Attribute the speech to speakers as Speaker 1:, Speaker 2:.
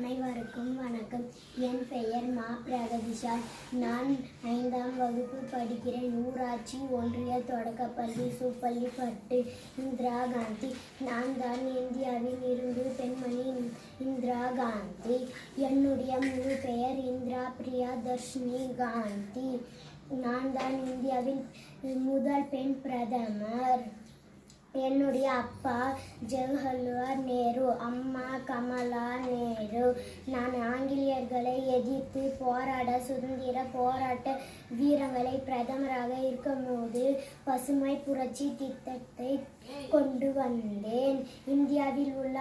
Speaker 1: அனைவருக்கும் வணக்கம். என் பெயர் மா. பிரகதீஷா. நான் 5ஆம் வகுப்பு படிக்கிறேன். ஊராட்சி ஒன்றிய தொடக்கப்பள்ளி சூப்பள்ளிப்பட்டு. இந்திரா காந்தி. நான் தான் இந்தியாவில் இருந்து பெண்மணி இந்திரா காந்தி. என்னுடைய முழு பெயர் இந்திரா பிரியதர்ஷினி காந்தி. நான் தான் இந்தியாவில் முதல் பெண் பிரதமர். என்னுடைய அப்பா ஜவஹர்லால் நேரு, அம்மா கமலா நேரு. நான் ஆங்கிலேயர்களை எதிர்த்து போராட சுதந்திர போராட்ட வீரர்களை பிரதமராக இருக்கும்போது பசுமை புரட்சி திட்டத்தை கொண்டு வந்தேன். இந்தியாவில் உள்ள